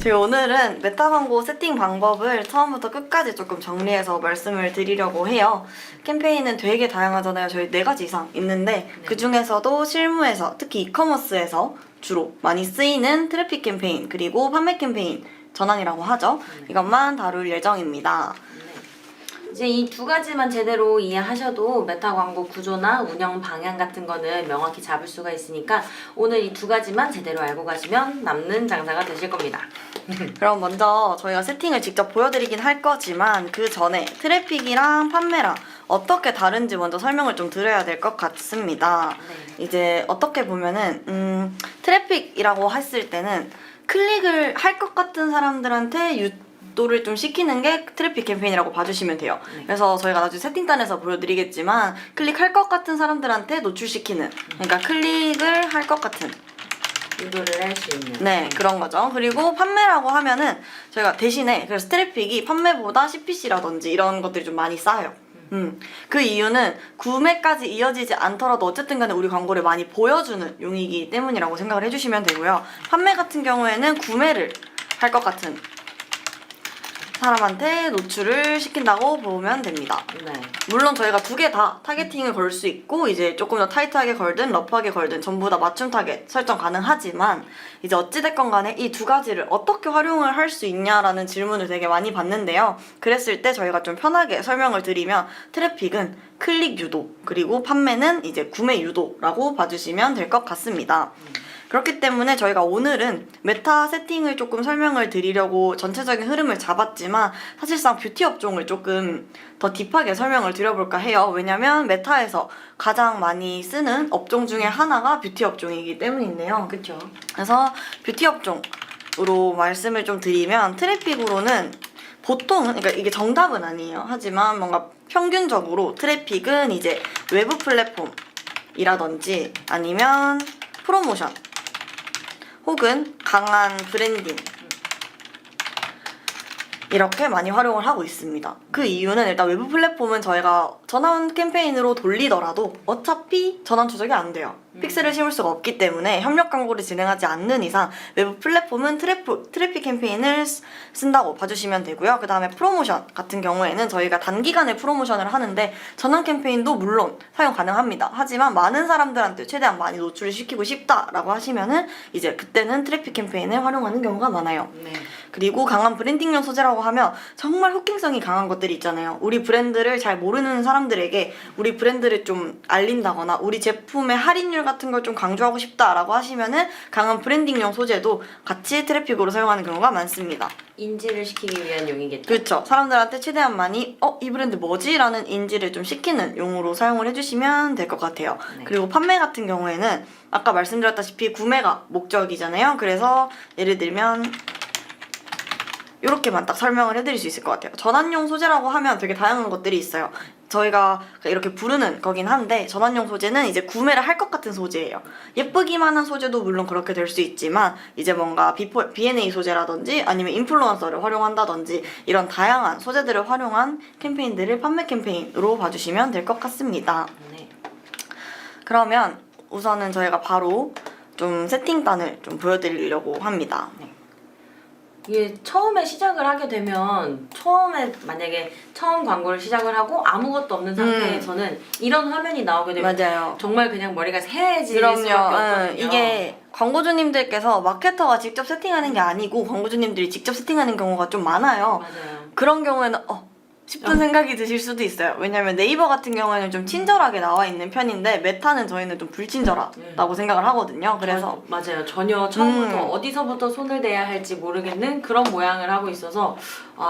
저희 오늘은 메타 광고 세팅 방법을 처음부터 끝까지 조금 정리해서 말씀을 드리려고 해요. 캠페인은 되게 다양하잖아요. 저희 4가지 이상 있는데 그 중에서도 실무에서 특히 이커머스에서 주로 많이 쓰이는 트래픽 캠페인 그리고 판매 캠페인 전환이라고 하죠. 이것만 다룰 예정입니다. 이제 이 두 가지만 제대로 이해하셔도 메타 광고 구조나 운영 방향 같은 거는 명확히 잡을 수가 있으니까 오늘 이 두 가지만 제대로 알고 가시면 남는 장사가 되실 겁니다. 그럼 먼저 저희가 세팅을 직접 보여드리긴 할 거지만 그 전에 트래픽이랑 판매랑 어떻게 다른지 먼저 설명을 좀 드려야 될 것 같습니다. 네. 이제 어떻게 보면은 트래픽이라고 했을 때는 클릭을 할 것 같은 사람들한테 유도를 좀 시키는 게 트래픽 캠페인이라고 봐주시면 돼요. 그래서 저희가 나중에 세팅단에서 보여드리겠지만 클릭할 것 같은 사람들한테 노출시키는, 그러니까 클릭을 할 것 같은 유도를 할 수 있는. 네, 그런 거죠. 그리고 판매라고 하면은 저희가 대신에 그래서 트래픽이 판매보다 CPC라든지 이런 것들이 좀 많이 쌓여요. 그 이유는 구매까지 이어지지 않더라도 어쨌든 간에 우리 광고를 많이 보여주는 용이기 때문이라고 생각을 해주시면 되고요. 판매 같은 경우에는 구매를 할 것 같은 사람한테 노출을 시킨다고 보면 됩니다. 네. 물론 저희가 두 개 다 타겟팅을 걸 수 있고 이제 조금 더 타이트하게 걸든 러프하게 걸든 전부 다 맞춤 타겟 설정 가능하지만 이제 어찌됐건 간에 이 두 가지를 어떻게 활용을 할 수 있냐라는 질문을 되게 많이 받는데요. 그랬을 때 저희가 좀 편하게 설명을 드리면 트래픽은 클릭 유도 그리고 판매는 이제 구매 유도라고 봐주시면 될 것 같습니다. 그렇기 때문에 저희가 오늘은 메타 세팅을 조금 설명을 드리려고 전체적인 흐름을 잡았지만 사실상 뷰티 업종을 조금 더 딥하게 설명을 드려볼까 해요. 왜냐면 메타에서 가장 많이 쓰는 업종 중에 하나가 뷰티 업종이기 때문인데요. 그쵸. 그래서 뷰티 업종으로 말씀을 좀 드리면 트래픽으로는 보통은, 그러니까 이게 정답은 아니에요. 하지만 뭔가 평균적으로 트래픽은 이제 외부 플랫폼이라든지 아니면 프로모션 혹은 강한 브랜딩 이렇게 많이 활용을 하고 있습니다. 그 이유는 일단 외부 플랫폼은 저희가 전환 캠페인으로 돌리더라도 어차피 전환 조작이 안 돼요. 픽셀을 심을 수가 없기 때문에 협력 광고를 진행하지 않는 이상 외부 플랫폼은 트래픽 캠페인을 쓴다고 봐주시면 되고요. 그 다음에 프로모션 같은 경우에는 저희가 단기간에 프로모션을 하는데 전환 캠페인도 물론 사용 가능합니다. 하지만 많은 사람들한테 최대한 많이 노출을 시키고 싶다라고 하시면은 이제 그때는 트래픽 캠페인을 활용하는 경우가 많아요. 네. 그리고 강한 브랜딩용 소재라고 하면 정말 호킹성이 강한 것들이 있잖아요. 우리 브랜드를 잘 모르는 사람들에게 우리 브랜드를 좀 알린다거나 우리 제품의 할인율 같은 걸 좀 강조하고 싶다라고 하시면은 강한 브랜딩용 소재도 같이 트래픽으로 사용하는 경우가 많습니다. 인지를 시키기 위한 용이겠죠. 그렇죠. 사람들한테 최대한 많이 이 브랜드 뭐지? 라는 인지를 좀 시키는 용으로 사용을 해주시면 될 것 같아요. 네. 그리고 판매 같은 경우에는 아까 말씀드렸다시피 구매가 목적이잖아요. 그래서 예를 들면 이렇게만 딱 설명을 해드릴 수 있을 것 같아요. 전환용 소재라고 하면 되게 다양한 것들이 있어요. 저희가 이렇게 부르는 거긴 한데 전환용 소재는 이제 구매를 할 것 같은 소재예요. 예쁘기만 한 소재도 물론 그렇게 될 수 있지만 이제 뭔가 B&A 소재라든지 아니면 인플루언서를 활용한다든지 이런 다양한 소재들을 활용한 캠페인들을 판매 캠페인으로 봐주시면 될 것 같습니다. 네. 그러면 우선은 저희가 바로 좀 세팅단을 좀 보여드리려고 합니다. 이게 처음에 시작을 하게 되면 처음에 만약에 처음 광고를 시작을 하고 아무것도 없는 상태에서는 이런 화면이 나오게 되면 맞아요. 정말 그냥 머리가 새해질 수밖에 그럼요. 없거든요. 이게 광고주님들께서 마케터가 직접 세팅하는 게 아니고 광고주님들이 직접 세팅하는 경우가 좀 많아요. 맞아요. 그런 경우에는 싶은 생각이 드실 수도 있어요. 왜냐면 네이버 같은 경우에는 좀 친절하게 나와 있는 편인데 메타는 저희는 좀 불친절하다고 생각을 하거든요. 그래서 맞아요. 전혀 처음부터 어디서부터 손을 대야 할지 모르겠는 그런 모양을 하고 있어서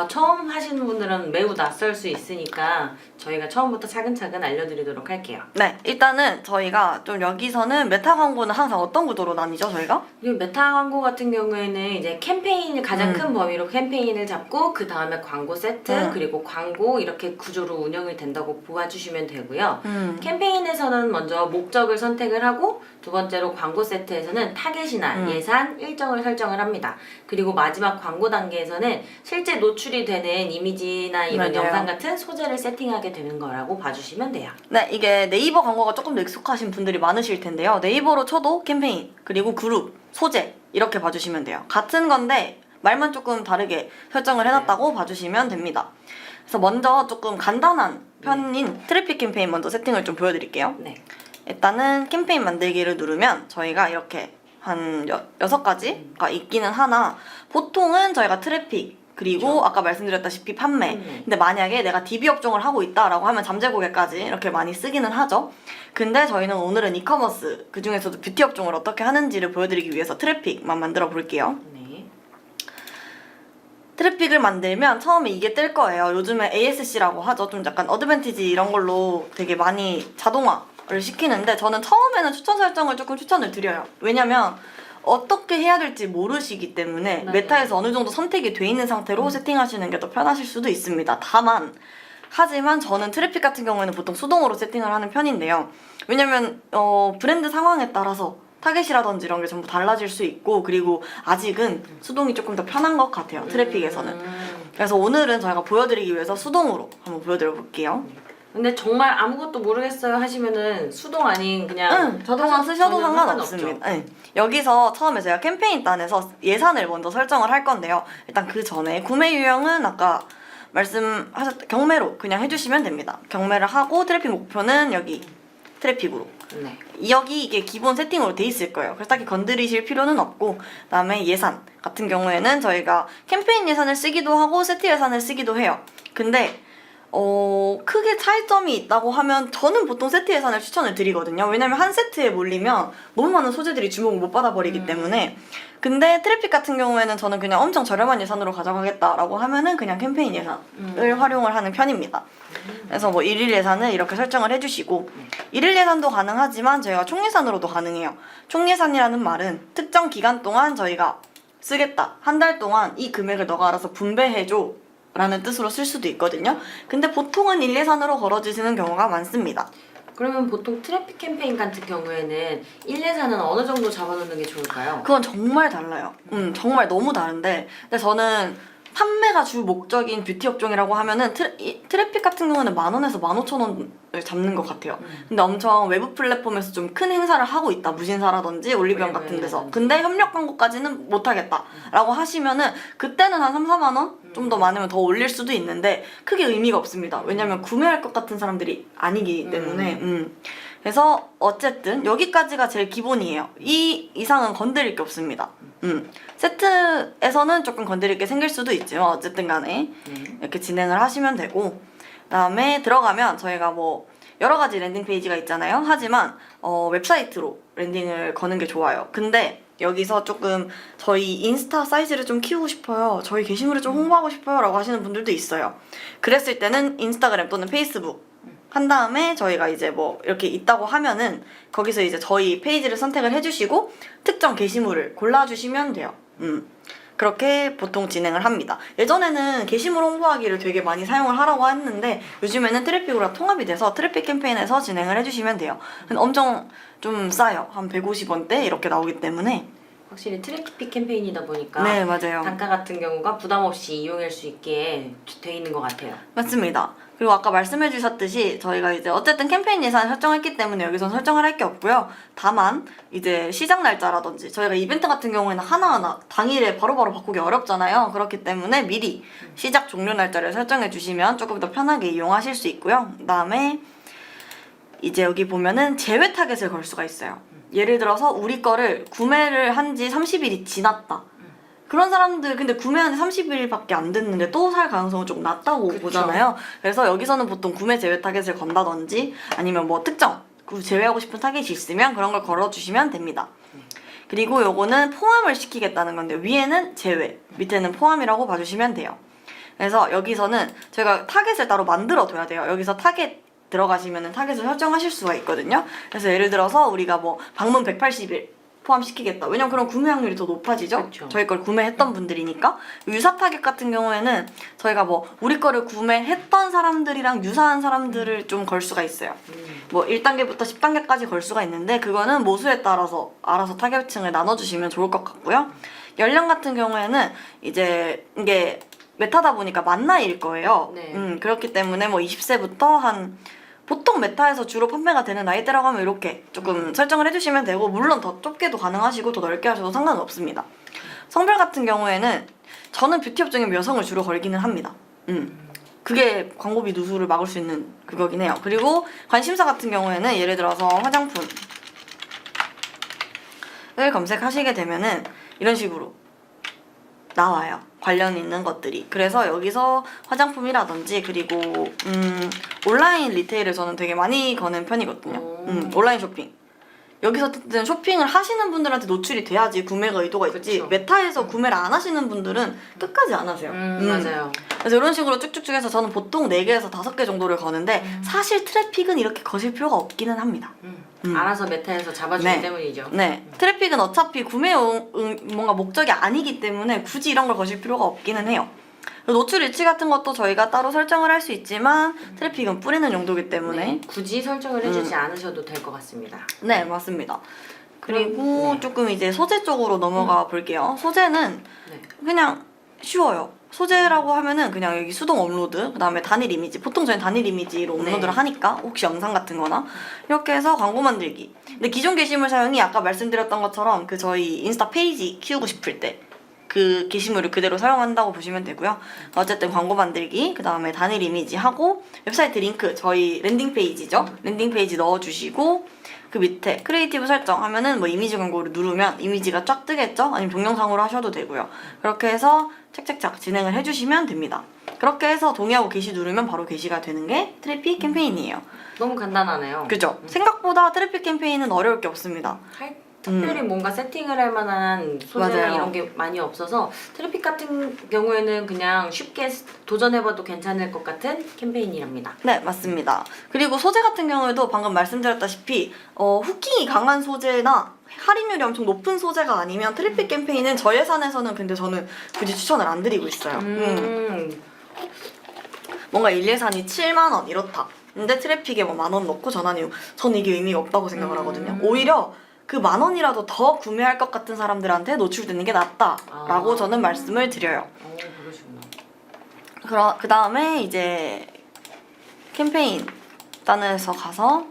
처음 하시는 분들은 매우 낯설 수 있으니까 저희가 처음부터 차근차근 알려드리도록 할게요. 네, 일단은 저희가 좀 여기서는 메타 광고는 항상 어떤 구도로 나뉘죠, 저희가? 그리고 메타 광고 같은 경우에는 이제 캠페인을 가장 큰 범위로 캠페인을 잡고 그 다음에 광고 세트 그리고 광고 이렇게 구조로 운영이 된다고 보아주시면 되고요. 캠페인에서는 먼저 목적을 선택을 하고 두 번째로 광고 세트에서는 타겟이나 예산, 일정을 설정을 합니다. 그리고 마지막 광고 단계에서는 실제 노출이 되는 이미지나 이런 맞아요. 영상 같은 소재를 세팅하게 되는 거라고 봐주시면 돼요. 네, 이게 네이버 광고가 조금 더 익숙하신 분들이 많으실 텐데요. 네이버로 쳐도 캠페인, 그리고 그룹, 소재 이렇게 봐주시면 돼요. 같은 건데 말만 조금 다르게 설정을 해놨다고 봐주시면 됩니다. 그래서 먼저 조금 간단한 편인 트래픽 캠페인 먼저 세팅을 좀 보여드릴게요. 네. 일단은 캠페인 만들기를 누르면 저희가 이렇게 한 6가지가 있기는 하나, 보통은 저희가 트래픽 그리고 아까 말씀드렸다시피 판매. 근데 만약에 내가 DB 업종을 하고 있다라고 하면 잠재고객까지 이렇게 많이 쓰기는 하죠. 근데 저희는 오늘은 이커머스, 그 중에서도 뷰티 업종을 어떻게 하는지를 보여드리기 위해서 트래픽만 만들어 볼게요. 네. 트래픽을 만들면 처음에 이게 뜰 거예요. 요즘에 ASC라고 하죠. 좀 약간 어드밴티지 이런 걸로 되게 많이 자동화를 시키는데, 저는 처음에는 추천 설정을 조금 추천을 드려요. 왜냐면 어떻게 해야 될지 모르시기 때문에 맞아요. 메타에서 어느 정도 선택이 돼 있는 상태로 세팅하시는 게 더 편하실 수도 있습니다. 하지만 저는 트래픽 같은 경우에는 보통 수동으로 세팅을 하는 편인데요. 왜냐면 브랜드 상황에 따라서 타겟이라든지 이런 게 전부 달라질 수 있고, 그리고 아직은 수동이 조금 더 편한 것 같아요, 트래픽에서는. 그래서 오늘은 저희가 보여드리기 위해서 수동으로 한번 보여드려 볼게요. 근데 정말 아무것도 모르겠어요 하시면은 수동 아닌 그냥 자동화 쓰셔도 전혀 상관없습니다. 네. 여기서 처음에 제가 캠페인 단에서 예산을 먼저 설정을 할 건데요. 일단 그 전에 구매 유형은 아까 말씀하셨던 경매로 그냥 해주시면 됩니다. 경매를 하고 트래픽 목표는 여기 트래픽으로. 네. 여기 이게 기본 세팅으로 돼 있을 거예요. 그래서 딱히 건드리실 필요는 없고, 그다음에 예산 같은 경우에는 저희가 캠페인 예산을 쓰기도 하고 세트 예산을 쓰기도 해요. 근데 크게 차이점이 있다고 하면 저는 보통 세트 예산을 추천을 드리거든요. 왜냐면 한 세트에 몰리면 너무 많은 소재들이 주목을 못 받아버리기 때문에. 근데 트래픽 같은 경우에는 저는 그냥 엄청 저렴한 예산으로 가져가겠다라고 하면은 그냥 캠페인 예산을 활용을 하는 편입니다. 그래서 뭐 일일 예산을 이렇게 설정을 해주시고, 일일 예산도 가능하지만 저희가 총 예산으로도 가능해요. 총 예산이라는 말은 특정 기간 동안 저희가 쓰겠다, 한 달 동안 이 금액을 너가 알아서 분배해줘 라는 뜻으로 쓸 수도 있거든요. 근데 보통은 일 예산으로 걸어주시는 경우가 많습니다. 그러면 보통 트래픽 캠페인 같은 경우에는 1예산은 어느 정도 잡아놓는 게 좋을까요? 그건 정말 달라요. 정말 너무 다른데, 근데 저는 판매가 주 목적인 뷰티 업종이라고 하면은 트래픽 같은 경우는 10,000원에서 15,000원을 잡는 것 같아요. 근데 엄청 외부 플랫폼에서 좀 큰 행사를 하고 있다, 무신사라든지 올리브영 같은 데서. 근데 협력 광고까지는 못하겠다 라고 하시면은 그때는 한 3-4만원? 좀 더 많으면 더 올릴 수도 있는데 크게 의미가 없습니다. 왜냐면 구매할 것 같은 사람들이 아니기 때문에. 그래서 어쨌든 여기까지가 제일 기본이에요. 이 이상은 건드릴 게 없습니다. 세트에서는 조금 건드릴 게 생길 수도 있지만 어쨌든 간에 이렇게 진행을 하시면 되고, 그다음에 들어가면 저희가 뭐 여러 가지 랜딩 페이지가 있잖아요. 하지만 웹사이트로 랜딩을 거는 게 좋아요. 근데 여기서 조금 저희 인스타 사이즈를 좀 키우고 싶어요, 저희 게시물을 좀 홍보하고 싶어요 라고 하시는 분들도 있어요. 그랬을 때는 인스타그램 또는 페이스북 한 다음에 저희가 이제 뭐 이렇게 있다고 하면은 거기서 이제 저희 페이지를 선택을 해주시고 특정 게시물을 골라주시면 돼요. 그렇게 보통 진행을 합니다. 예전에는 게시물 홍보하기를 되게 많이 사용을 하라고 했는데 요즘에는 트래픽으로 다 통합이 돼서 트래픽 캠페인에서 진행을 해주시면 돼요. 근데 엄청 좀 싸요. 한 150원대 이렇게 나오기 때문에. 확실히 트래픽 캠페인이다 보니까 네, 맞아요. 단가 같은 경우가 부담 없이 이용할 수 있게 돼 있는 것 같아요. 맞습니다. 그리고 아까 말씀해 주셨듯이 저희가 이제 어쨌든 캠페인 예산을 설정했기 때문에 여기선 설정을 할 게 없고요. 다만 이제 시작 날짜라든지 저희가 이벤트 같은 경우에는 하나하나 당일에 바로바로 바꾸기 어렵잖아요. 그렇기 때문에 미리 시작 종료 날짜를 설정해 주시면 조금 더 편하게 이용하실 수 있고요. 그다음에 이제 여기 보면은 제외 타겟을 걸 수가 있어요. 예를 들어서 우리 거를 구매를 한 지 30일이 지났다. 그런 사람들 근데 구매한 지 30일밖에 안 됐는데 또 살 가능성은 조금 낮다고 그쵸. 보잖아요. 그래서 여기서는 보통 구매 제외 타겟을 건다든지 아니면 뭐 특정 제외하고 싶은 타겟이 있으면 그런 걸 걸어주시면 됩니다. 그리고 요거는 포함을 시키겠다는 건데 위에는 제외, 밑에는 포함이라고 봐주시면 돼요. 그래서 여기서는 저희가 타겟을 따로 만들어 둬야 돼요. 여기서 타겟 들어가시면은 타겟을 설정하실 수가 있거든요. 그래서 예를 들어서 우리가 뭐 방문 180일 포함시키겠다. 왜냐면 그럼 구매 확률이 더 높아지죠? 그쵸. 저희 걸 구매했던 분들이니까. 유사 타겟 같은 경우에는 저희가 뭐 우리 거를 구매했던 사람들이랑 유사한 사람들을 좀 걸 수가 있어요. 뭐 1단계부터 10단계까지 걸 수가 있는데 그거는 모수에 따라서 알아서 타겟층을 나눠주시면 좋을 것 같고요. 연령 같은 경우에는 이제 이게 메타다 보니까 만 나이일 거예요. 네. 그렇기 때문에 뭐 20세부터 한 보통 메타에서 주로 판매가 되는 나이대라고 하면 이렇게 조금 설정을 해주시면 되고, 물론 더 좁게도 가능하시고 더 넓게 하셔도 상관은 없습니다. 성별 같은 경우에는 저는 뷰티 업종에 여성을 주로 걸기는 합니다. 그게 광고비 누수를 막을 수 있는 그거긴 해요. 그리고 관심사 같은 경우에는 예를 들어서 화장품을 검색하시게 되면은 이런 식으로 나와요. 관련 있는 것들이. 그래서 여기서 화장품이라든지 그리고 온라인 리테일을 저는 되게 많이 거는 편이거든요. 온라인 쇼핑. 여기서 쇼핑을 하시는 분들한테 노출이 돼야지 구매가 의도가 있지. 그쵸. 메타에서 구매를 안 하시는 분들은 끝까지 안 하세요. 맞아요. 그래서 이런 식으로 쭉쭉쭉 해서 저는 보통 4개에서 5개 정도를 거는데 사실 트래픽은 이렇게 거실 필요가 없기는 합니다. 알아서 메타에서 잡아주기 네. 때문이죠. 네. 트래픽은 어차피 구매 뭔가 목적이 아니기 때문에 굳이 이런 걸 거실 필요가 없기는 해요. 노출 위치 같은 것도 저희가 따로 설정을 할 수 있지만 트래픽은 뿌리는 용도이기 때문에 네, 굳이 설정을 해주지 않으셔도 될 것 같습니다. 네, 맞습니다. 그리고 네. 조금 이제 소재 쪽으로 넘어가 볼게요. 소재는 네. 그냥 쉬워요. 소재라고 하면은 그냥 여기 수동 업로드, 그 다음에 단일 이미지. 보통 저희는 단일 이미지로 네. 업로드를 하니까 혹시 영상 같은 거나 이렇게 해서 광고 만들기. 근데 기존 게시물 사용이 아까 말씀드렸던 것처럼 그 저희 인스타 페이지 키우고 싶을 때 그 게시물을 그대로 사용한다고 보시면 되고요. 어쨌든 광고 만들기, 그 다음에 단일 이미지 하고 웹사이트 링크, 저희 랜딩 페이지죠. 랜딩 페이지 넣어주시고 그 밑에 크리에이티브 설정 하면은 뭐 이미지 광고를 누르면 이미지가 쫙 뜨겠죠? 아니면 동영상으로 하셔도 되고요. 그렇게 해서 착착착 진행을 해주시면 됩니다. 그렇게 해서 동의하고 게시 누르면 바로 게시가 되는 게 트래픽 캠페인이에요. 너무 간단하네요. 그죠? 생각보다 트래픽 캠페인은 어려울 게 없습니다. 특별히 뭔가 세팅을 할 만한 소재나 맞아요. 이런 게 많이 없어서 트래픽 같은 경우에는 그냥 쉽게 도전해봐도 괜찮을 것 같은 캠페인이랍니다. 네, 맞습니다. 그리고 소재 같은 경우에도 방금 말씀드렸다시피 후킹이 강한 소재나 할인율이 엄청 높은 소재가 아니면 트래픽 캠페인은 저예산에서는 근데 저는 굳이 추천을 안 드리고 있어요. 뭔가 일예산이 7만 원 이렇다. 근데 트래픽에 뭐 10,000원 넣고 전환이요. 저는 이게 의미가 없다고 생각을 하거든요. 오히려 그 10,000원이라도 더 구매할 것 같은 사람들한테 노출되는 게 낫다라고 저는 말씀을 드려요. 그러시구나. 그 다음에 이제 캠페인 단에서 가서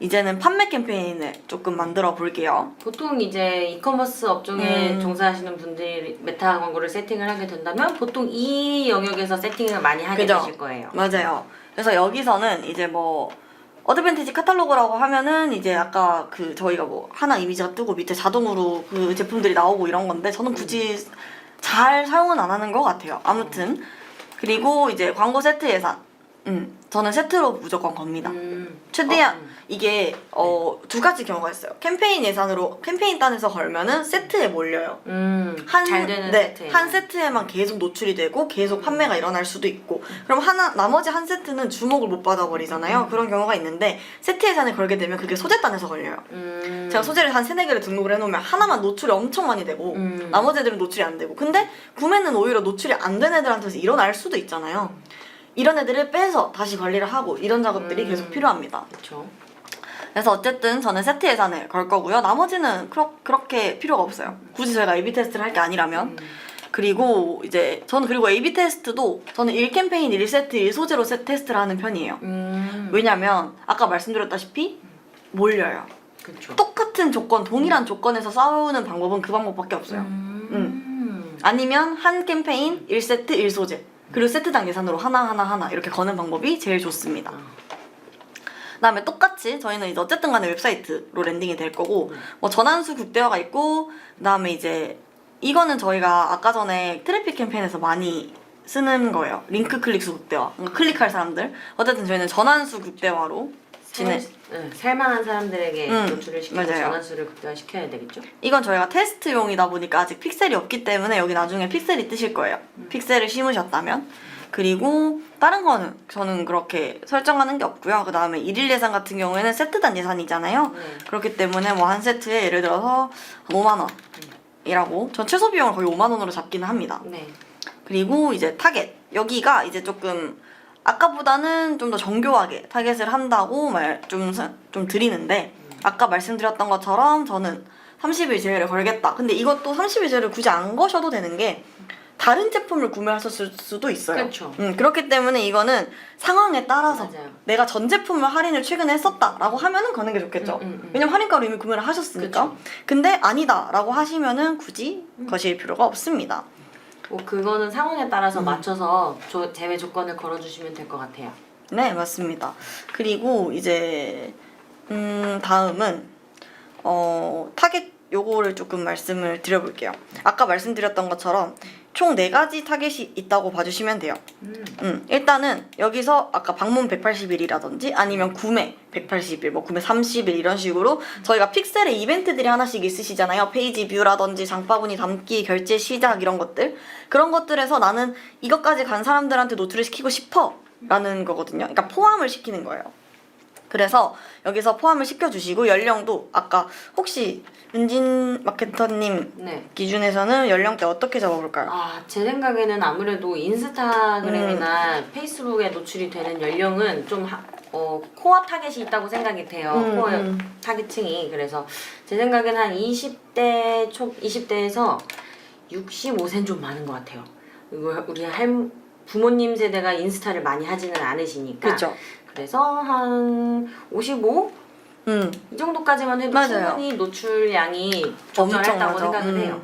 이제는 판매 캠페인을 조금 만들어 볼게요. 보통 이제 이커머스 업종에 종사하시는 분들이 메타 광고를 세팅을 하게 된다면 보통 이 영역에서 세팅을 많이 하게 그죠? 되실 거예요. 맞아요. 그래서 여기서는 이제 뭐 어드밴티지 카탈로그라고 하면은 이제 아까 그 저희가 뭐 하나 이미지가 뜨고 밑에 자동으로 그 제품들이 나오고 이런 건데 저는 굳이 잘 사용은 안 하는 것 같아요. 아무튼 그리고 이제 광고 세트 예산. 저는 세트로 무조건 겁니다. 최대한 이게 두 가지 경우가 있어요. 캠페인 예산으로 캠페인 단에서 걸면은 세트에 몰려요. 잘 되는 네, 세트에. 한 세트에만 계속 노출이 되고 계속 판매가 일어날 수도 있고 그럼 나머지 한 세트는 주목을 못 받아버리잖아요. 그런 경우가 있는데 세트 예산을 걸게 되면 그게 소재단에서 걸려요. 제가 소재를 한 3-4개를 등록을 해놓으면 하나만 노출이 엄청 많이 되고 나머지 애들은 노출이 안 되고 근데 구매는 오히려 노출이 안 된 애들한테서 일어날 수도 있잖아요. 이런 애들을 빼서 다시 관리를 하고 이런 작업들이 계속 필요합니다. 그렇죠. 그래서 어쨌든 저는 세트 예산을 걸 거고요. 나머지는 그렇게 필요가 없어요. 굳이 저희가 A/B 테스트를 할 게 아니라면. 그리고 이제 저는 그리고 A/B 테스트도 저는 1캠페인 1세트 1소재로 테스트를 하는 편이에요. 왜냐면 아까 말씀드렸다시피 몰려요. 그렇죠. 똑같은 조건, 동일한 조건에서 싸우는 방법은 그 방법밖에 없어요. 아니면 한 캠페인 1세트 1소재 그리고 세트당 예산으로 하나 이렇게 거는 방법이 제일 좋습니다. 그다음에 똑같이 저희는 이제 어쨌든 간에 웹사이트로 랜딩이 될 거고 뭐 전환수 극대화가 있고 그다음에 이제 이거는 저희가 아까 전에 트래픽 캠페인에서 많이 쓰는 거예요. 링크 클릭수 극대화. 그러니까 클릭할 사람들. 어쨌든 저희는 전환수 극대화로 살만한 사람들에게 노출을 시키고 맞아요. 전환수를 극대화시켜야 되겠죠? 이건 저희가 테스트용이다 보니까 아직 픽셀이 없기 때문에 여기 나중에 픽셀이 뜨실 거예요. 픽셀을 심으셨다면. 그리고 다른 거는 저는 그렇게 설정하는 게 없고요. 그 다음에 일일 예산 같은 경우에는 세트단 예산이잖아요. 그렇기 때문에 뭐 한 세트에 예를 들어서 5만 원이라고 전 최소 비용을 거의 5만 원으로 잡기는 합니다. 네. 그리고 이제 타겟 여기가 이제 조금 아까보다는 좀 더 정교하게 타겟을 한다고 좀 드리는데 아까 말씀드렸던 것처럼 저는 30일 제외를 걸겠다. 근데 이것도 30일 제외를 굳이 안 거셔도 되는 게 다른 제품을 구매하셨을 수도 있어요. 그렇죠. 그렇기 때문에 이거는 상황에 따라서 맞아요. 내가 전 제품을 할인을 최근에 했었다라고 하면은 거는 게 좋겠죠. 왜냐면 할인가로 이미 구매를 하셨으니까. 그쵸. 근데 아니다라고 하시면은 굳이 거실 필요가 없습니다. 뭐 그거는 상황에 따라서 맞춰서 제외 조건을 걸어주시면 될 것 같아요. 네, 맞습니다. 그리고 이제 다음은 타겟 요거를 조금 말씀을 드려볼게요. 아까 말씀드렸던 것처럼 총 4가지 타겟이 있다고 봐주시면 돼요. 일단은 여기서 아까 방문 180일이라든지 아니면 구매 180일, 뭐 구매 30일 이런 식으로 저희가 픽셀의 이벤트들이 하나씩 있으시잖아요. 페이지 뷰라든지 장바구니 담기, 결제 시작 이런 것들. 그런 것들에서 나는 이것까지 간 사람들한테 노출을 시키고 싶어 라는 거거든요. 그러니까 포함을 시키는 거예요. 그래서 여기서 포함을 시켜주시고 연령도 아까 혹시 은진 마케터님 네. 기준에서는 연령대 어떻게 잡아볼까요? 제 생각에는 아무래도 인스타그램이나 페이스북에 노출이 되는 연령은 좀 코어 타겟이 있다고 생각이 돼요. 코어 타겟층이. 그래서 제 생각에는 한 20대에서 65세는 좀 많은 것 같아요. 우리 부모님 세대가 인스타를 많이 하지는 않으시니까. 그렇죠. 그래서 한 55? 이 정도까지만 해도 맞아요. 충분히 노출량이 적절하다고 생각을 해요.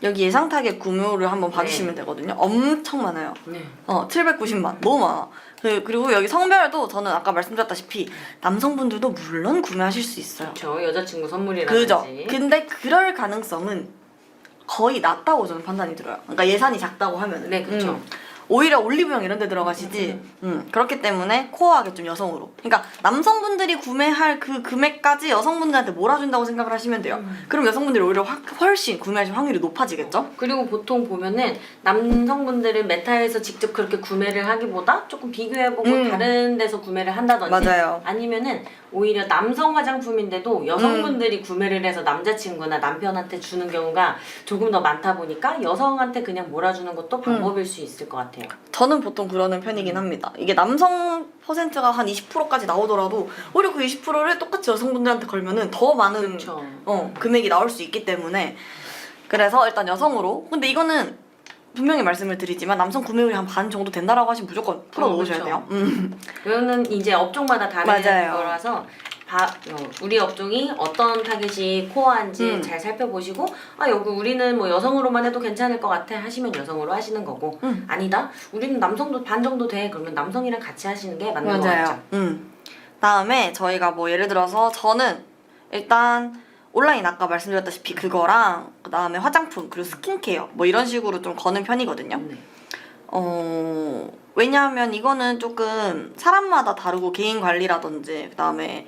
여기 예상 타겟 구매율을 한번 봐주시면 되거든요. 엄청 많아요. 네. 790만. 너무 많아. 그리고 여기 성별도 저는 아까 말씀드렸다시피 남성분들도 물론 구매하실 수 있어요. 그렇죠. 여자친구 선물이라든지. 그죠. 근데 그럴 가능성은 거의 낮다고 저는 판단이 들어요. 그러니까 예산이 작다고 하면은. 네, 그렇죠. 오히려 올리브영 이런 데 들어가시지. 그렇기 때문에 코어하게 좀 여성으로. 그러니까 남성분들이 구매할 그 금액까지 여성분들한테 몰아준다고 생각을 하시면 돼요. 그럼 여성분들이 오히려 훨씬 구매하실 확률이 높아지겠죠? 그리고 보통 보면은 남성분들은 메타에서 직접 그렇게 구매를 하기보다 조금 비교해보고 다른 데서 구매를 한다든지. 맞아요. 아니면은 오히려 남성 화장품인데도 여성분들이 구매를 해서 남자친구나 남편한테 주는 경우가 조금 더 많다 보니까 여성한테 그냥 몰아주는 것도 방법일 수 있을 것 같아요. 저는 보통 그러는 편이긴 합니다. 이게 남성 퍼센트가 한 20%까지 나오더라도 오히려 그 20%를 똑같이 여성분들한테 걸면은 더 많은 그렇죠. 금액이 나올 수 있기 때문에 그래서 일단 여성으로. 근데 이거는 분명히 말씀을 드리지만 남성 구매율이 한 반 정도 된다라고 하시면 무조건 풀어 놓으셔야 돼요. 그거는 이제 업종마다 다른 맞아요. 거라서 우리 업종이 어떤 타겟이 코어한지 잘 살펴보시고 여기 우리는 뭐 여성으로만 해도 괜찮을 것 같아 하시면 여성으로 하시는 거고 아니다 우리는 남성도 반 정도 돼 그러면 남성이랑 같이 하시는 게 맞는 것 같죠. 다음에 저희가 뭐 예를 들어서 저는 일단 온라인 아까 말씀드렸다시피 그거랑 그 다음에 화장품 그리고 스킨케어 뭐 이런 식으로 좀 거는 편이거든요. 네. 왜냐하면 이거는 조금 사람마다 다르고 개인 관리라든지 그 다음에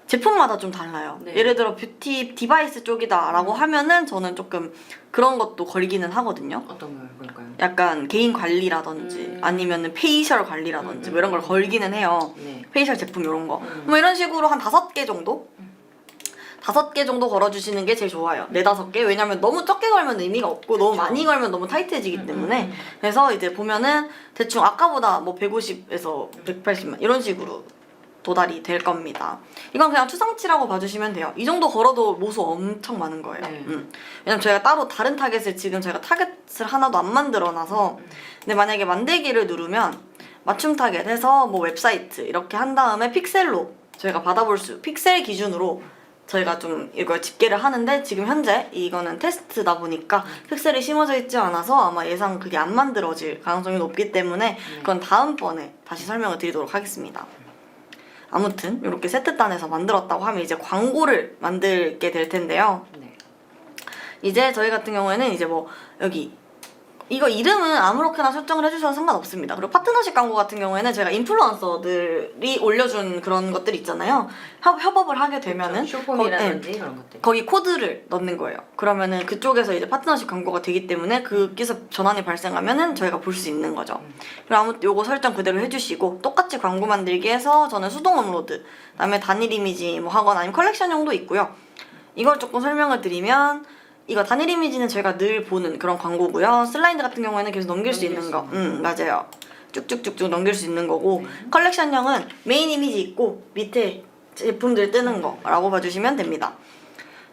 제품마다 좀 달라요. 네. 예를 들어 뷰티 디바이스 쪽이다라고 하면은 저는 조금 그런 것도 걸리기는 하거든요. 어떤 걸까요? 약간 개인 관리라든지 아니면은 페이셜 관리라든지 뭐 이런 걸 걸기는 해요. 네. 페이셜 제품 이런 거. 뭐 이런 식으로 한 5개 정도? 5개 정도 걸어주시는 게 제일 좋아요. 4, 5개. 왜냐면 너무 적게 걸면 의미가 없고 너무 많이 걸면 너무 타이트해지기 때문에 그래서 이제 보면은 대충 아까보다 뭐 150에서 180만 이런 식으로 도달이 될 겁니다. 이건 그냥 추상치라고 봐주시면 돼요. 이 정도 걸어도 모수 엄청 많은 거예요. 왜냐면 저희가 따로 다른 타겟을 지금 저희가 타겟을 하나도 안 만들어놔서 근데 만약에 만들기를 누르면 맞춤 타겟 해서 뭐 웹사이트 이렇게 한 다음에 픽셀로 저희가 받아볼 픽셀 기준으로 저희가 좀 이걸 집계를 하는데 지금 현재 이거는 테스트다 보니까 픽셀이 심어져 있지 않아서 아마 예상 그게 안 만들어질 가능성이 높기 때문에 그건 다음번에 다시 설명을 드리도록 하겠습니다. 아무튼 이렇게 세트단에서 만들었다고 하면 이제 광고를 만들게 될 텐데요. 네. 이제 저희 같은 경우에는 이제 뭐 여기 이거 이름은 아무렇게나 설정을 해주셔도 상관없습니다. 그리고 파트너십 광고 같은 경우에는 제가 인플루언서들이 올려준 그런 것들 있잖아요. 협업을 하게 되면은 쇼폼이라든지 그런 것들. 거기 코드를 넣는 거예요. 그러면은 그쪽에서 이제 파트너십 광고가 되기 때문에 거기서 전환이 발생하면은 저희가 볼 수 있는 거죠. 그리고 아무튼 요거 설정 그대로 해주시고 똑같이 광고 만들기 해서 저는 수동 업로드, 그다음에 단일 이미지 뭐 하거나 아니면 컬렉션용도 있고요. 이걸 조금 설명을 드리면 이거 단일 이미지는 저희가 늘 보는 그런 광고고요. 슬라이드 같은 경우에는 계속 넘길 수 있는 거. 맞아요. 쭉쭉쭉쭉 넘길 수 있는 거고 컬렉션형은 메인 이미지 있고 밑에 제품들 뜨는 거라고 봐주시면 됩니다.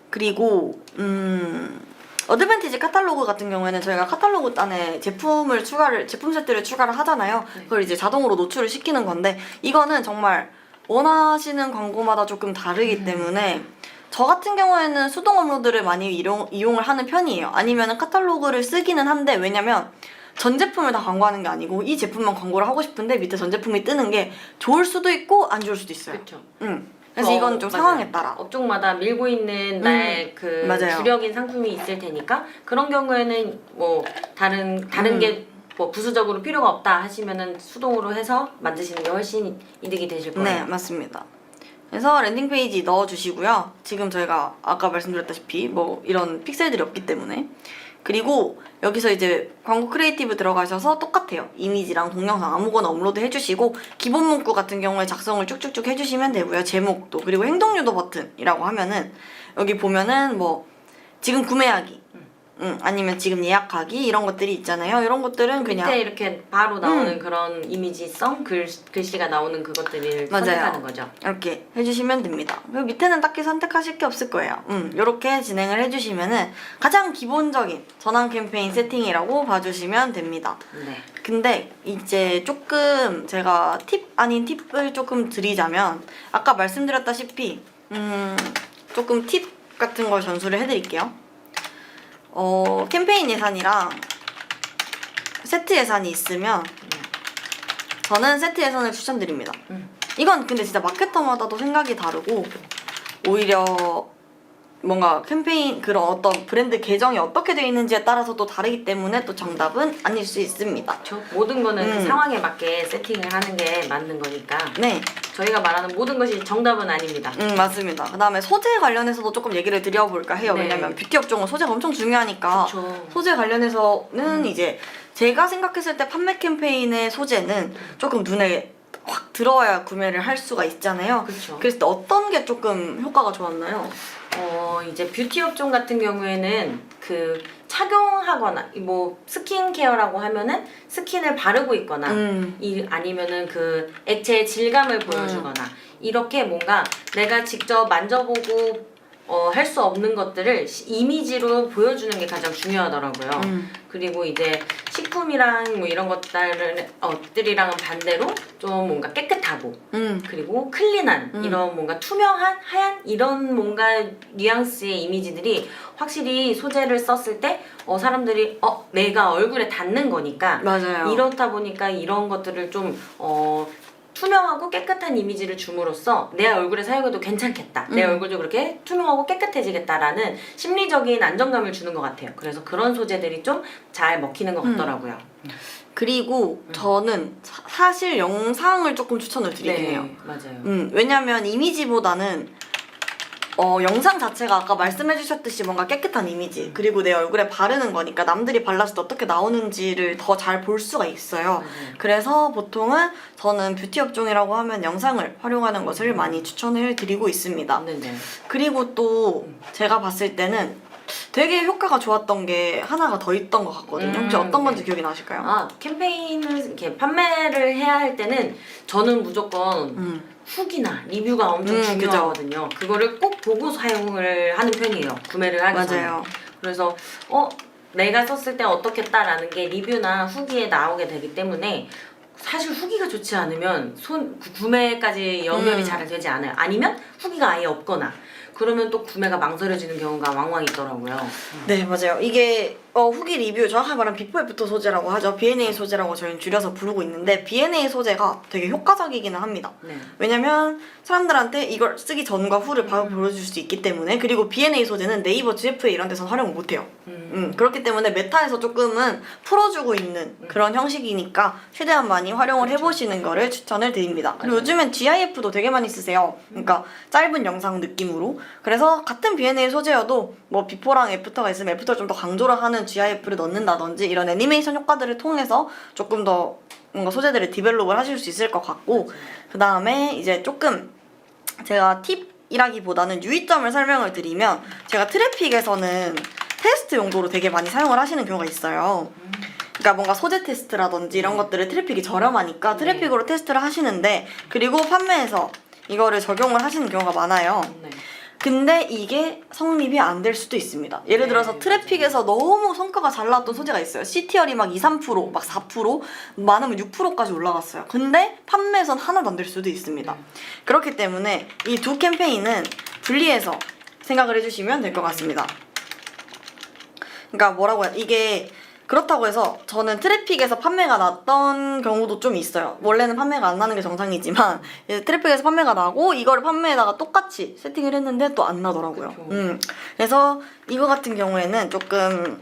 그리고 어드밴티지 카탈로그 같은 경우에는 저희가 카탈로그 단에 제품 세트를 추가를 하잖아요. 그걸 이제 자동으로 노출을 시키는 건데 이거는 정말 원하시는 광고마다 조금 다르기 때문에 저 같은 경우에는 수동 업로드를 많이 이용을 하는 편이에요. 아니면은 카탈로그를 쓰기는 한데, 왜냐면 전 제품을 다 광고하는 게 아니고 이 제품만 광고를 하고 싶은데 밑에 전 제품이 뜨는 게 좋을 수도 있고 안 좋을 수도 있어요. 그렇죠. 그래서 이건 좀 맞아요. 상황에 따라. 업종마다 밀고 있는 나의 그 맞아요. 주력인 상품이 있을 테니까 그런 경우에는 뭐 다른 게 뭐 부수적으로 필요가 없다 하시면은 수동으로 해서 만드시는 게 훨씬 이득이 되실 거예요. 네, 맞습니다. 그래서 랜딩 페이지 넣어주시고요. 지금 저희가 아까 말씀드렸다시피 뭐 이런 픽셀들이 없기 때문에. 그리고 여기서 이제 광고 크리에이티브 들어가셔서 똑같아요. 이미지랑 동영상 아무거나 업로드 해주시고 기본 문구 같은 경우에 작성을 쭉쭉쭉 해주시면 되고요. 제목도 그리고 행동 유도 버튼이라고 하면은 여기 보면은 뭐 지금 구매하기 아니면 지금 예약하기 이런 것들이 있잖아요. 이런 것들은 그냥 밑에 이렇게 바로 나오는 그런 이미지성 글씨가 나오는 그것들을 맞아요. 선택하는 거죠. 이렇게 해주시면 됩니다. 그리고 밑에는 딱히 선택하실 게 없을 거예요. 이렇게 진행을 해주시면은 가장 기본적인 전환 캠페인 세팅이라고 봐주시면 됩니다. 네. 근데 이제 조금 제가 팁 아닌 팁을 조금 드리자면 아까 말씀드렸다시피 조금 팁 같은 걸 전수를 해드릴게요. 캠페인 예산이랑 세트 예산이 있으면 저는 세트 예산을 추천드립니다. 이건 근데 진짜 마케터마다도 생각이 다르고 오히려 뭔가 캠페인 그런 어떤 브랜드 계정이 어떻게 되어 있는지에 따라서 또 다르기 때문에 또 정답은 아닐 수 있습니다. 그렇죠. 모든 거는 그 상황에 맞게 세팅을 하는 게 맞는 거니까. 네. 저희가 말하는 모든 것이 정답은 아닙니다. 맞습니다. 그 다음에 소재 관련해서도 조금 얘기를 드려볼까 해요. 네. 왜냐면 뷰티 업종은 소재가 엄청 중요하니까 그쵸. 소재 관련해서는 이제 제가 생각했을 때 판매 캠페인의 소재는 조금 눈에 확 들어와야 구매를 할 수가 있잖아요. 그쵸. 그래서 또 어떤 게 조금 효과가 좋았나요? 이제 뷰티 업종 같은 경우에는 그 착용하거나 뭐 스킨케어라고 하면은 스킨을 바르고 있거나 아니면은 그 액체의 질감을 보여주거나 이렇게 뭔가 내가 직접 만져보고 할 수 없는 것들을 이미지로 보여주는 게 가장 중요하더라고요. 그리고 이제 식품이랑 뭐 이런 것들이랑은 반대로 좀 뭔가 깨끗하고 그리고 클린한 이런 뭔가 투명한 하얀 이런 뭔가 뉘앙스의 이미지들이 확실히 소재를 썼을 때 사람들이 내가 얼굴에 닿는 거니까 맞아요. 이렇다 보니까 이런 것들을 좀 투명하고 깨끗한 이미지를 줌으로써 내 얼굴에 사용해도 괜찮겠다. 내 얼굴도 그렇게 투명하고 깨끗해지겠다라는 심리적인 안정감을 주는 것 같아요. 그래서 그런 소재들이 좀 잘 먹히는 것 같더라고요. 그리고 저는 사실 영상을 조금 추천을 드리긴 해요. 맞아요. 왜냐면 이미지보다는 영상 자체가 아까 말씀해주셨듯이 뭔가 깨끗한 이미지 그리고 내 얼굴에 바르는 거니까 남들이 발랐을 때 어떻게 나오는지를 더 잘 볼 수가 있어요. 그래서 보통은 저는 뷰티 업종이라고 하면 영상을 활용하는 것을 많이 추천을 드리고 있습니다. 네네. 그리고 또 제가 봤을 때는 되게 효과가 좋았던 게 하나가 더 있던 것 같거든요. 혹시 어떤 건지 기억이 나실까요? 캠페인을 이렇게 판매를 해야 할 때는 저는 무조건 후기나 리뷰가 엄청 중요하거든요. 그거를 꼭 보고 사용을 하는 편이에요. 구매를 하기 전에. 맞아요. 그래서 내가 썼을 때 어떻겠다라는 게 리뷰나 후기에 나오게 되기 때문에 사실 후기가 좋지 않으면 구매까지 연결이 잘 되지 않아요. 아니면 후기가 아예 없거나 그러면 또 구매가 망설여지는 경우가 왕왕 있더라고요. 네, 맞아요. 이게 후기 리뷰 정확하게 말하면 비포 애프터 소재라고 하죠. B&A 소재라고 저희는 줄여서 부르고 있는데 B&A 소재가 되게 효과적이기는 합니다. 네. 왜냐면 사람들한테 이걸 쓰기 전과 후를 바로 보여줄 수 있기 때문에 그리고 B&A 소재는 네이버 GFA 이런 데서 활용을 못해요. 그렇기 때문에 메타에서 조금은 풀어주고 있는 그런 형식이니까 최대한 많이 활용을 해보시는 거를 추천을 드립니다. 그리고 요즘엔 GIF도 되게 많이 쓰세요. 그러니까 짧은 영상 느낌으로. 그래서 같은 B&A 소재여도 뭐 비포랑 애프터가 있으면 애프터를 좀 더 강조를 하는 GIF를 넣는다든지 이런 애니메이션 효과들을 통해서 조금 더 뭔가 소재들을 디벨롭을 하실 수 있을 것 같고 그 다음에 이제 조금 제가 팁이라기보다는 유의점을 설명을 드리면 제가 트래픽에서는 테스트 용도로 되게 많이 사용을 하시는 경우가 있어요. 그러니까 뭔가 소재 테스트라든지 이런 것들을 트래픽이 저렴하니까 트래픽으로 테스트를 하시는데 그리고 판매에서 이거를 적용을 하시는 경우가 많아요. 네. 근데 이게 성립이 안 될 수도 있습니다. 예를 들어서 트래픽에서 너무 성과가 잘 나왔던 소재가 있어요. CTR이 막 2, 3%, 막 4%, 많으면 6%까지 올라갔어요. 근데 판매에선 하나도 안 될 수도 있습니다. 그렇기 때문에 이 두 캠페인은 분리해서 생각을 해주시면 될 것 같습니다. 그러니까 뭐라고 해야 이게 그렇다고 해서 저는 트래픽에서 판매가 났던 경우도 좀 있어요. 원래는 판매가 안 나는 게 정상이지만 이제 트래픽에서 판매가 나고 이거를 판매에다가 똑같이 세팅을 했는데 또 안 나더라고요. 그래서 이거 같은 경우에는 조금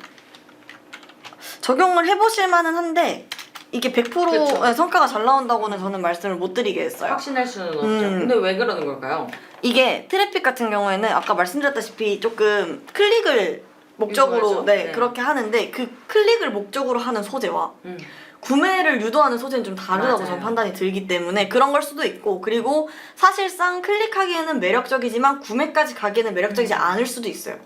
적용을 해보실 만은 한데 이게 100% 그쵸. 성과가 잘 나온다고는 저는 말씀을 못 드리겠어요. 확신할 수는 없죠. 근데 왜 그러는 걸까요? 이게 트래픽 같은 경우에는 아까 말씀드렸다시피 조금 클릭을 목적으로 유도하죠. 네, 그렇게 하는데 그 클릭을 목적으로 하는 소재와 구매를 유도하는 소재는 좀 다르다고 맞아요. 저는 판단이 들기 때문에 그런 걸 수도 있고, 그리고 사실상 클릭하기에는 매력적이지만 구매까지 가기에는 매력적이지 않을 수도 있어요.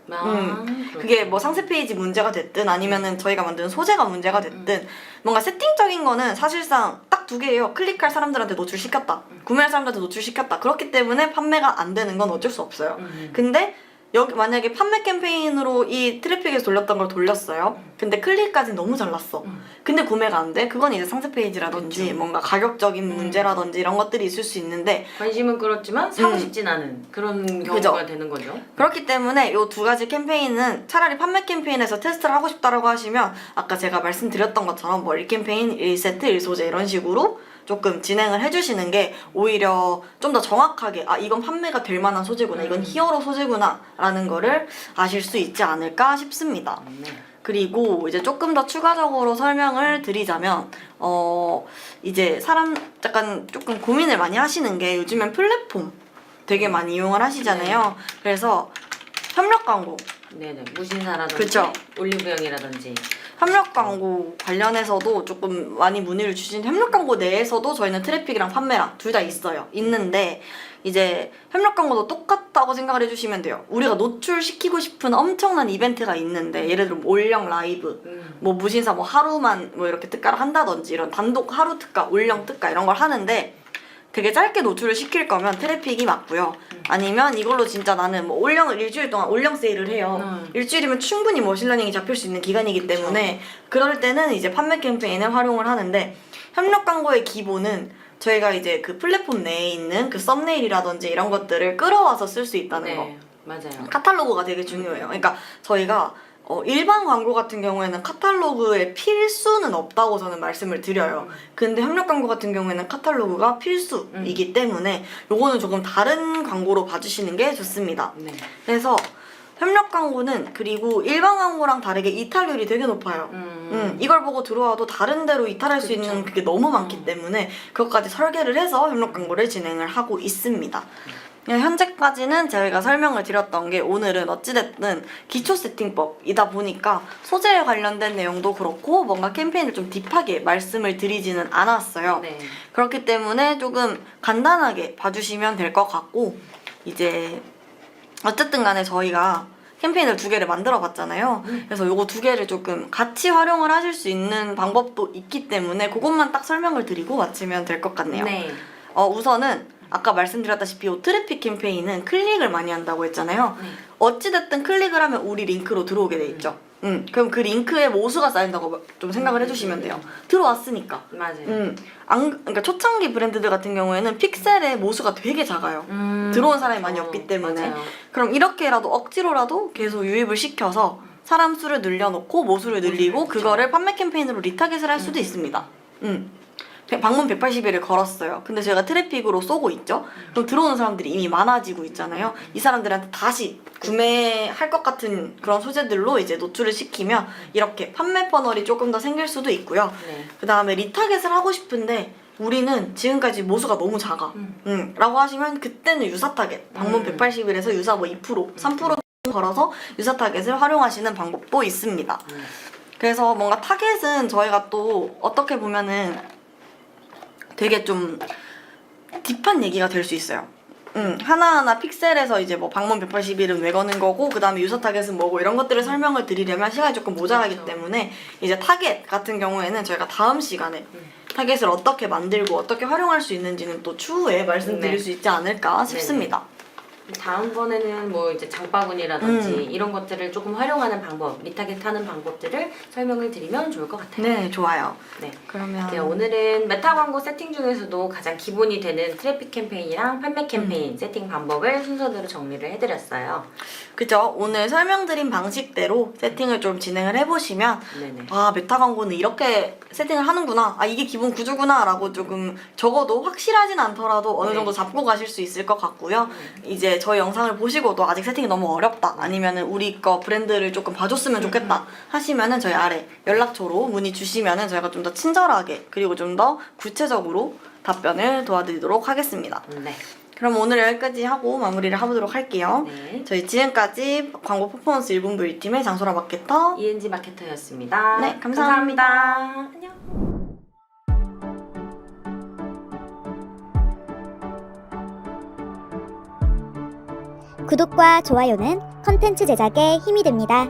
그게 뭐 상세 페이지 문제가 됐든 아니면은 저희가 만드는 소재가 문제가 됐든 뭔가 세팅적인 거는 사실상 딱 두 개예요. 클릭할 사람들한테 노출시켰다, 구매할 사람들한테 노출시켰다. 그렇기 때문에 판매가 안 되는 건 어쩔 수 없어요. 근데 여기 만약에 판매 캠페인으로 이 트래픽에서 돌렸던 걸 돌렸어요. 근데 클릭까지는 너무 잘 났어. 근데 구매가 안 돼? 그건 이제 상세 페이지라든지 그쵸. 뭔가 가격적인 문제라든지 이런 것들이 있을 수 있는데, 관심은 끌었지만 사고 싶진 않은 그런 경우가 그죠. 되는 거죠. 그렇기 때문에 이 두 가지 캠페인은 차라리 판매 캠페인에서 테스트를 하고 싶다라고 하시면 아까 제가 말씀드렸던 것처럼 뭐 1캠페인, 1세트, 1소재 이런 식으로 조금 진행을 해주시는 게 오히려 좀 더 정확하게 이건 판매가 될 만한 소재구나, 이건 히어로 소재구나 라는 거를 아실 수 있지 않을까 싶습니다. 그리고 이제 조금 더 추가적으로 설명을 드리자면 이제 약간 조금 고민을 많이 하시는 게 요즘엔 플랫폼 되게 많이 이용을 하시잖아요. 그래서 협력 광고, 네네, 무신사라든지 그쵸. 올리브영이라든지 협력 광고 관련해서도 조금 많이 문의를 주신, 협력 광고 내에서도 저희는 트래픽이랑 판매랑 둘 다 있는데 이제 협력 광고도 똑같다고 생각을 해주시면 돼요. 우리가 노출시키고 싶은 엄청난 이벤트가 있는데, 예를 들어 올영 라이브, 뭐 무신사 뭐 하루만 뭐 이렇게 특가를 한다든지 이런 단독 하루 특가, 올영 특가 이런 걸 하는데 되게 짧게 노출을 시킬 거면 트래픽이 맞고요. 아니면 이걸로 진짜 나는 뭐 올영을 일주일 동안 올영 세일을 해요. 일주일이면 충분히 머신러닝이 잡힐 수 있는 기간이기 때문에 그럴 때는 이제 판매 캠페인을 활용을 하는데, 협력 광고의 기본은 저희가 이제 그 플랫폼 내에 있는 그 썸네일이라든지 이런 것들을 끌어와서 쓸 수 있다는 거. 맞아요. 카탈로그가 되게 중요해요. 그러니까 저희가 일반 광고 같은 경우에는 카탈로그에 필수는 없다고 저는 말씀을 드려요. 근데 협력 광고 같은 경우에는 카탈로그가 필수이기 때문에 요거는 조금 다른 광고로 봐주시는 게 좋습니다. 그래서 협력 광고는 그리고 일반 광고랑 다르게 이탈률이 되게 높아요. 이걸 보고 들어와도 다른 데로 이탈할 수 있는 그게 너무 많기 때문에 그것까지 설계를 해서 협력 광고를 진행을 하고 있습니다. 현재까지는 저희가 설명을 드렸던 게, 오늘은 어찌됐든 기초 세팅법이다 보니까 소재에 관련된 내용도 그렇고 뭔가 캠페인을 좀 딥하게 말씀을 드리지는 않았어요. 그렇기 때문에 조금 간단하게 봐주시면 될 것 같고, 이제 어쨌든 간에 저희가 캠페인을 2개를 만들어 봤잖아요. 그래서 요거 2개를 조금 같이 활용을 하실 수 있는 방법도 있기 때문에 그것만 딱 설명을 드리고 마치면 될 것 같네요. 우선은 아까 말씀드렸다시피 이 트래픽 캠페인은 클릭을 많이 한다고 했잖아요. 어찌됐든 클릭을 하면 우리 링크로 들어오게 돼 있죠. 그럼 그 링크에 모수가 쌓인다고 좀 생각을 해주시면 돼요. 들어왔으니까. 맞아요. 그러니까 초창기 브랜드들 같은 경우에는 픽셀의 모수가 되게 작아요. 들어온 사람이 많이 없기 때문에. 맞아요. 그럼 이렇게라도 억지로라도 계속 유입을 시켜서 사람 수를 늘려놓고 모수를 늘리고 그거를 판매 캠페인으로 리타겟을 할 수도 있습니다. 방문 180일을 걸었어요. 근데 제가 트래픽으로 쏘고 있죠. 그럼 들어오는 사람들이 이미 많아지고 있잖아요. 이 사람들한테 다시 구매할 것 같은 그런 소재들로 이제 노출을 시키면 이렇게 판매 퍼널이 조금 더 생길 수도 있고요. 그 다음에 리타겟을 하고 싶은데 우리는 지금까지 모수가 너무 작아. 라고 하시면 그때는 유사 타겟, 방문 180일에서 유사 뭐 2%, 3% 걸어서 유사 타겟을 활용하시는 방법도 있습니다. 그래서 뭔가 타겟은 저희가 또 어떻게 보면은 되게 좀 딥한 얘기가 될 수 있어요. 하나하나 픽셀에서 이제 뭐 방문 180일은 왜 거는 거고 그 다음에 유저 타겟은 뭐고 이런 것들을 설명을 드리려면 시간이 조금 모자라기 때문에 이제 타겟 같은 경우에는 저희가 다음 시간에 타겟을 어떻게 만들고 어떻게 활용할 수 있는지는 또 추후에 말씀드릴 수 있지 않을까 싶습니다. 다음번에는 뭐 이제 장바구니라든지 이런 것들을 조금 활용하는 방법, 리타겟하는 방법들을 설명을 드리면 좋을 것 같아요. 네, 좋아요. 네. 그러면 네, 오늘은 메타 광고 세팅 중에서도 가장 기본이 되는 트래픽 캠페인이랑 판매 캠페인 세팅 방법을 순서대로 정리를 해드렸어요. 그죠? 오늘 설명드린 방식대로 세팅을 좀 진행을 해보시면 네네. 아, 메타 광고는 이렇게 세팅을 하는구나. 아, 이게 기본 구조구나. 라고 조금 적어도 확실하진 않더라도 어느 네. 정도 잡고 가실 수 있을 것 같고요. 이제 저희 영상을 보시고도 아직 세팅이 너무 어렵다. 아니면은 우리 거 브랜드를 조금 봐줬으면 좋겠다. 하시면은 저희 아래 연락처로 문의 주시면은 저희가 좀 더 친절하게 그리고 좀 더 구체적으로 답변을 도와드리도록 하겠습니다. 네. 그럼 오늘 여기까지 하고 마무리를 해보도록 할게요. 네. 저희 지금까지 광고 퍼포먼스 1분 브이팀의 장소라 마케터 ENG 마케터였습니다. 네, 감사합니다. 안녕. 구독과 좋아요는 컨텐츠 제작에 힘이 됩니다.